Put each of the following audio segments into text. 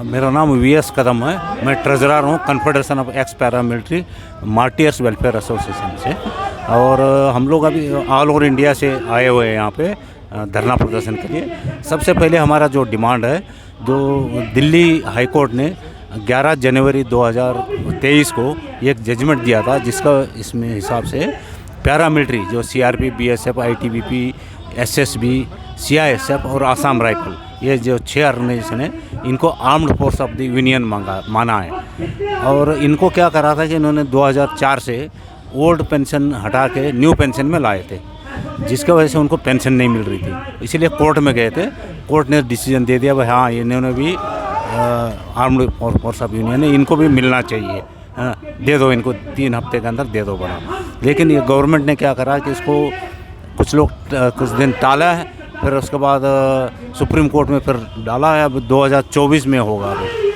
मेरा नाम वीएस कदम है। मैं ट्रेजरर हूँ confederation of x para military martyrs welfare association से। और हम लोग अभी ऑल ओवर इंडिया से आए हुए हैं यहाँ पे धरना प्रदर्शन के लिए। सबसे पहले हमारा जो डिमांड है, जो दिल्ली हाई कोर्ट ने 11 जनवरी 2023 को एक जजमेंट दिया था, जिसका इसमें हिसाब से पैरा मिलिट्री जो CRP, BSF, ITBP, SSB, CISF और आसाम राइफल, ये जो 6 ऑर्गेनाइजेशन है, इनको armed force of the union माना है। और इनको क्या करा था कि इन्होंने 2004 से ओल्ड पेंशन हटा के न्यू पेंशन में लाए थे, जिसकी वजह से उनको पेंशन नहीं मिल रही थी। इसीलिए कोर्ट में गए थे। कोर्ट ने डिसीजन दे दिया भाई हाँ, इन्होंने भी आर्म्ड फोर्स ऑफ यूनियन है, इनको भी मिलना चाहिए, हाँ, दे दो इनको, 3 हफ्ते के अंदर दे दो बना। लेकिन ये गवर्नमेंट ने क्या करा कि इसको कुछ लोग कुछ दिन टाला है, फिर उसके बाद सुप्रीम कोर्ट में फिर डाला है। अब 2024 में होगा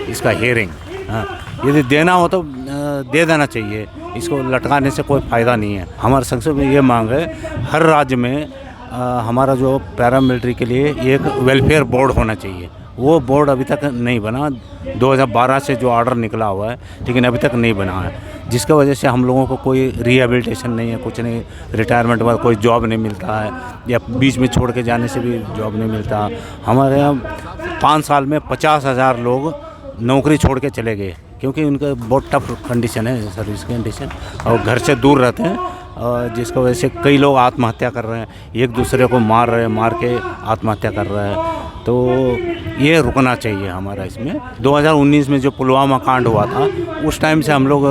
इसका हियरिंग। हाँ, यदि देना हो तो दे देना चाहिए, इसको लटकाने से कोई फ़ायदा नहीं है। हमारे संसद में ये मांग है, हर राज्य में हमारा जो पैरामिलिट्री के लिए एक वेलफेयर बोर्ड होना चाहिए। वो बोर्ड अभी तक नहीं बना। 2012 से जो ऑर्डर निकला हुआ है, लेकिन अभी तक नहीं बना है, जिसकी वजह से हम लोगों को कोई रिहेबिलिटेशन नहीं है, कुछ नहीं। रिटायरमेंट के बाद कोई जॉब नहीं मिलता है, या बीच में छोड़ के जाने से भी जॉब नहीं मिलता। हमारे यहाँ 5 साल में 50,000 लोग नौकरी छोड़ के चले गए, क्योंकि उनका बहुत टफ कंडीशन है, सर्विस कंडीशन, और घर से दूर रहते हैं, और जिसकी वजह से कई लोग आत्महत्या कर रहे हैं, एक दूसरे को मार रहे हैं, मार के आत्महत्या कर रहे हैं। तो ये रुकना चाहिए हमारा इसमें। 2019 में जो पुलवामा कांड हुआ था, उस टाइम से हम लोग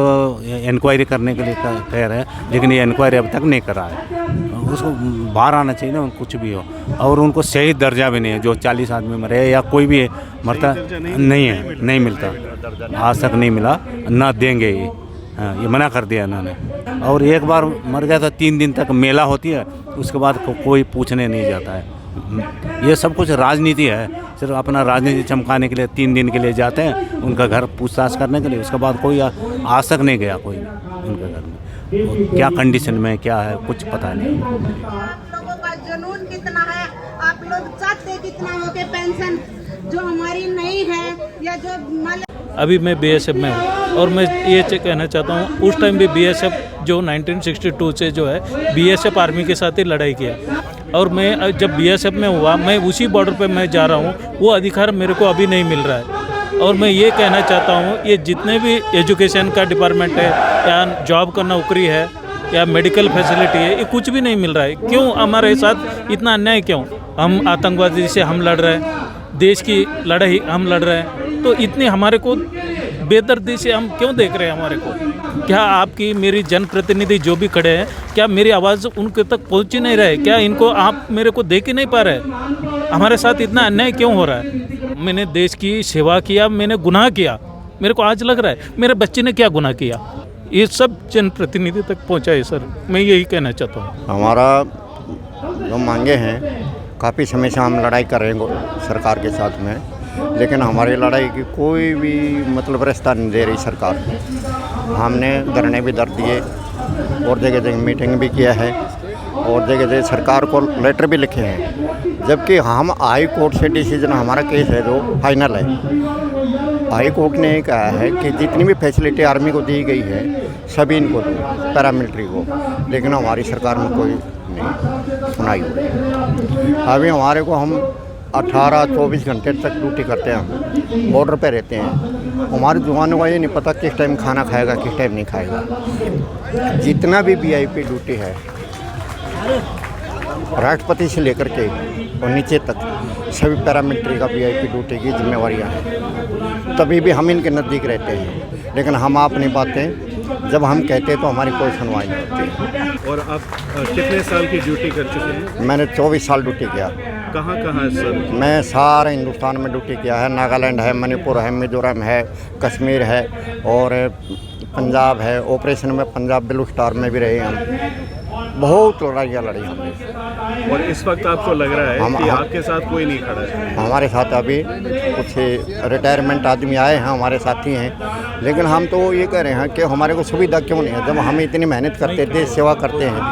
इंक्वायरी करने के लिए कह रहे हैं, लेकिन ये इंक्वायरी अभी तक नहीं करा है। उसको बाहर आना चाहिए ना, कुछ भी हो। और उनको सही दर्जा भी नहीं है। जो 40 आदमी मरे या कोई भी मरता नहीं है, नहीं मिलता, आज तक नहीं मिला, ना देंगे ये। हाँ, ये मना कर दिया इन्होंने। और एक बार मर गया था, 3 दिन तक मेला होती है, उसके बाद कोई पूछने नहीं जाता है। ये सब कुछ राजनीति है, सिर्फ अपना राजनीति चमकाने के लिए 3 दिन के लिए जाते हैं उनका घर पूछताछ करने के लिए। उसके बाद कोई आज तक नहीं गया कोई उनके घर में, क्या कंडीशन में क्या है कुछ पता नहीं। आप लोगों का जुनून कितना है, आप लोग चाहते कितना हो के पेंशन जो हमारी नहीं है, या जो अभी मैं बीएसएफ में हूँ, और मैं ये कहना चाहता हूँ, उस टाइम भी बीएसएफ जो 1962 से जो है बीएसएफ आर्मी के साथ ही लड़ाई किया, और मैं जब बीएसएफ में हुआ, मैं उसी बॉर्डर पे मैं जा रहा हूँ, वो अधिकार मेरे को अभी नहीं मिल रहा है। और मैं ये कहना चाहता हूँ, ये जितने भी एजुकेशन का डिपार्टमेंट है, या जॉब का नौकरी है, या मेडिकल फैसिलिटी है, ये कुछ भी नहीं मिल रहा है। क्यों हमारे साथ इतना अन्याय क्यों? हम आतंकवादी से हम लड़ रहे हैं, देश की लड़ाई हम लड़ रहे हैं, तो इतने हमारे को बेदर्दी से हम क्यों देख रहे हैं हमारे को? क्या आपकी मेरी जनप्रतिनिधि जो भी खड़े हैं, क्या मेरी आवाज़ उनके तक पहुंच ही नहीं रहे? क्या इनको आप मेरे को देख ही नहीं पा रहे? हमारे साथ इतना अन्याय क्यों हो रहा है? मैंने देश की सेवा किया, मैंने गुनाह किया, मेरे को आज लग रहा है मेरे बच्चे ने क्या गुनाह किया? ये सब जनप्रतिनिधि तक पहुँचाए सर, मैं यही कहना चाहता हूँ। हमारा जो मांगे हैं, काफ़ी समय से हम लड़ाई कर रहे हैं सरकार के साथ में, लेकिन हमारी लड़ाई की कोई भी मतलब रास्ता नहीं दे रही सरकार। हमने धरने भी दर दिए, और जगह जगह मीटिंग भी किया है, और जगह जगह सरकार को लेटर भी लिखे हैं। जबकि हम हाई कोर्ट से डिसीजन, हमारा केस है जो फाइनल है, हाई कोर्ट ने कहा है कि जितनी भी फैसिलिटी आर्मी को दी गई है सभी इनको दो, पैरामिलिट्री को, लेकिन हमारी सरकार में कोई नहीं सुनाई हुई। अभी हमारे को हम 18-24 घंटे तक ड्यूटी करते हैं, हम बॉर्डर पे रहते हैं। हमारे जवानों को ये नहीं पता किस टाइम खाना खाएगा, किस टाइम नहीं खाएगा। जितना भी वीआईपी ड्यूटी है, राष्ट्रपति से लेकर के और नीचे तक सभी पैरामिलिट्री का वीआईपी ड्यूटी की जिम्मेवारियाँ हैं। तभी भी हम इनके नज़दीक रहते हैं, लेकिन हम आप नहीं पाते। जब हम कहते हैं तो हमारी कोई सुनवाई नहीं होती। और आप कितने साल की ड्यूटी कर चुके हैं? मैंने 24 साल ड्यूटी किया। कहाँ है सर? मैं सारे हिंदुस्तान में ड्यूटी किया है। नागालैंड है, मणिपुर है, मिजोरम है, कश्मीर है, और पंजाब है। ऑपरेशन में पंजाब ब्लू स्टार में भी रहे हम। बहुत लड़ाइयाँ लड़ी हमने। और इस वक्त आपको लग रहा है कि आपके साथ कोई नहीं खड़ा है? हमारे साथ अभी कुछ रिटायरमेंट आदमी आए हैं, हमारे साथी हैं, लेकिन हम तो ये कह रहे हैं कि हमारे को सुविधा क्यों नहीं है? जब हम इतनी मेहनत करते, देश सेवा करते हैं,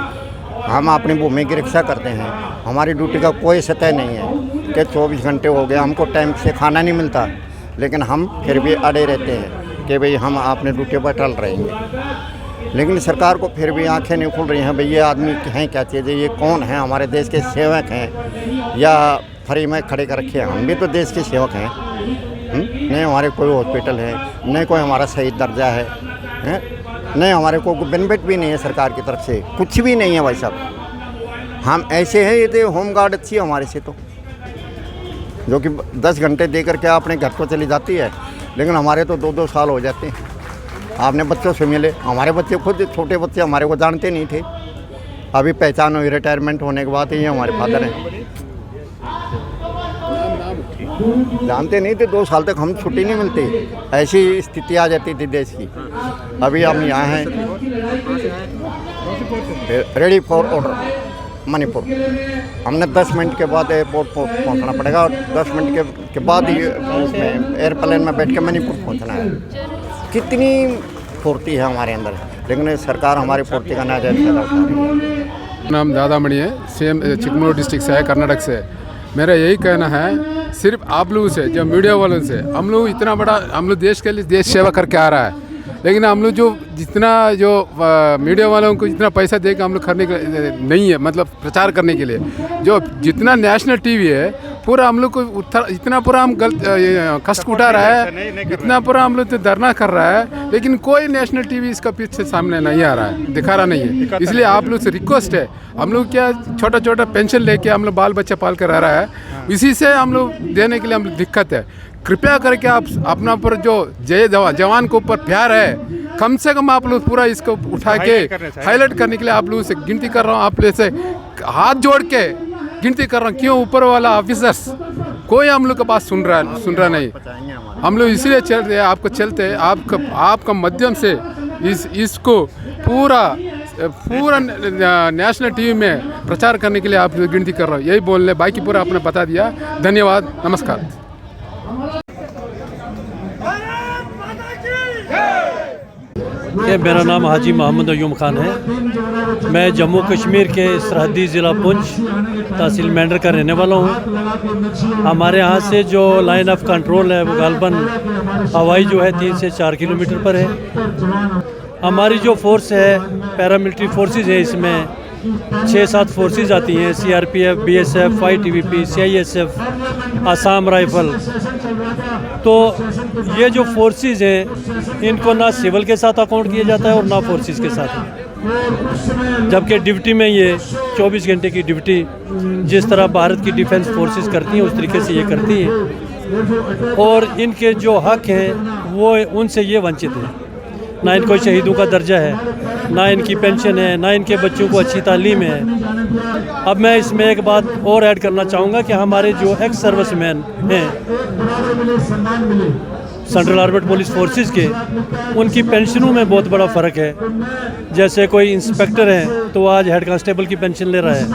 हम अपनी भूमि की रक्षा करते हैं, हमारी ड्यूटी का कोई सतह नहीं है, कि 24 घंटे हो गए, हमको टाइम से खाना नहीं मिलता, लेकिन हम फिर भी अड़े रहते हैं कि भाई हम अपने ड्यूटी पर टल रहेंगे। लेकिन सरकार को फिर भी आंखें नहीं खुल रही हैं, भाई ये आदमी हैं क्या चीज़ है, ये कौन है, हमारे देश के सेवक हैं या फ्री में खड़े कर रखे हैं? हम भी तो देश के सेवक हैं। नहीं हमारे कोई हॉस्पिटल है, नहीं कोई हमारा सही दर्जा है, नहीं हमारे को बेनिफिट भी नहीं है सरकार की तरफ से, कुछ भी नहीं है भाई साहब। हम ऐसे हैं, ये तो होम गार्ड अच्छी है हमारे से, तो जो कि 10 घंटे दे करके अपने घर को चली जाती है, लेकिन हमारे तो 2-2 साल हो जाते हैं। आपने बच्चों से मिले, हमारे बच्चे खुद छोटे बच्चे हमारे को जानते नहीं थे, अभी पहचान हुई रिटायरमेंट होने के बाद ही हमारे फादर हैं। जानते नहीं थे, 2 साल तक हम छुट्टी नहीं मिलती, ऐसी स्थिति आ जाती थी देश की। अभी हम यहाँ हैं रेडी फॉर ऑर्डर मणिपुर। हमने 10 मिनट के बाद एयरपोर्ट पहुँचना पड़ेगा और 10 मिनट के बाद ही उसमें एयरप्लेन में बैठ के मणिपुर पहुँचना है। कितनी फुर्ती है हमारे अंदर, लेकिन सरकार हमारी फुर्ती का नाजायज़ फायदा उठा रही है। नाम दादामणि है, सेम चिकमगलूर डिस्ट्रिक्ट से है, कर्नाटक से। मेरा यही कहना है, सिर्फ आप लोगों से, जो मीडिया वालों से, हम लोग इतना बड़ा, हम लोग देश के लिए देश सेवा करके आ रहा है, लेकिन हम लोग जो जितना जो मीडिया वालों को जितना पैसा देकर हम लोग करने का नहीं है, मतलब प्रचार करने के लिए, जो जितना नेशनल टीवी है पूरा हम लोग को इतना पूरा हम गलत कष्ट उठा रहा है, इतना पूरा हम लोग तो धरना कर रहा है, लेकिन कोई नेशनल टीवी इसका पीछे सामने नहीं आ रहा है, दिखा रहा नहीं है। इसलिए आप लोग से रिक्वेस्ट है, हम लोग क्या छोटा छोटा पेंशन लेके हम लोग बाल बच्चा पाल कर रह रहा है, इसी से हम लोग देने के लिए हम लोग दिक्कत है। कृपया करके आप अपना पर जो जवान के ऊपर प्यार है, कम से कम आप लोग पूरा इसको उठा के हाईलाइट करने के लिए आप लोगों से गिनती कर रहा हूँ, आप लोग से हाथ जोड़ के गिनती कर रहा हूँ। क्यों ऊपर वाला ऑफिसर्स कोई हम लोग के पास सुन रहा नहीं। हम लोग इसलिए चल रहे हैं, आपको चलते आपका माध्यम से इसको पूरा नेशनल टीवी में प्रचार करने के लिए आप गिनती कर रहा हूँ। यही बोलने, बाकी पूरा आपने बता दिया। धन्यवाद, नमस्कार। मेरा नाम हाजी मोहम्मद अयूम खान है। मैं जम्मू कश्मीर के सरहदी ज़िला पुंछ तहसील मेंढर का रहने वाला हूँ। हमारे यहाँ से जो लाइन ऑफ कंट्रोल है वो गालबन हवाई जो है 3 से 4 किलोमीटर पर है। हमारी जो फोर्स है पैरामिलिट्री फोर्सेस है, इसमें 6-7 फोर्सेस आती हैं, CRPF, BSF, ITBP, CISF, Assam rifle. तो ये जो फोर्सेस हैं इनको ना सिविल के साथ अकाउंट किया जाता है और ना फोर्सेस के साथ, जबकि ड्यूटी में ये 24 घंटे की ड्यूटी जिस तरह भारत की डिफेंस फोर्सेस करती हैं उस तरीके से ये करती हैं, और इनके जो हक हैं वो उनसे ये वंचित हैं। ना इनको शहीदों का दर्जा है, ना इनकी पेंशन है, ना इनके बच्चों को अच्छी तालीम है। अब मैं इसमें एक बात और ऐड करना चाहूँगा कि हमारे जो एक्स सर्विसमैन हैं सेंट्रल आर्मड पुलिस फोर्सेस के, उनकी पेंशनों में बहुत बड़ा फ़र्क है। जैसे कोई इंस्पेक्टर है तो आज हेड कांस्टेबल की पेंशन ले रहा है,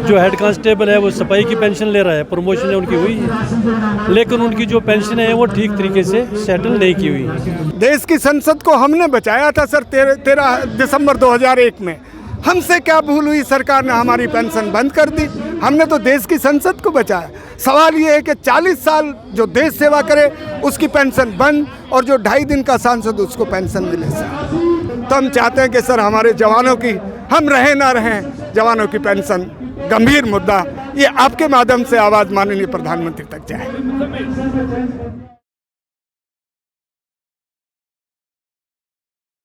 जो हेड कांस्टेबल है वो सिपाही की पेंशन ले रहा है, प्रमोशन उनकी हुई है, लेकिन उनकी जो पेंशन है वो ठीक तरीके से सेटल नहीं की हुई है। देश की संसद को हमने बचाया था सर 13 दिसंबर 2001 में। हमसे क्या भूल हुई, सरकार ने हमारी पेंशन बंद कर दी। हमने तो देश की संसद को बचाया। सवाल ये है कि 40 साल जो देश सेवा करे उसकी पेंशन बंद, और जो 2.5 दिन का सांसद उसको पेंशन मिले सर। तो हम चाहते हैं कि सर हमारे जवानों की, हम रहें ना रहें, जवानों की पेंशन गंभीर मुद्दा, ये आपके माध्यम से आवाज़ माननीय प्रधानमंत्री तक जाए।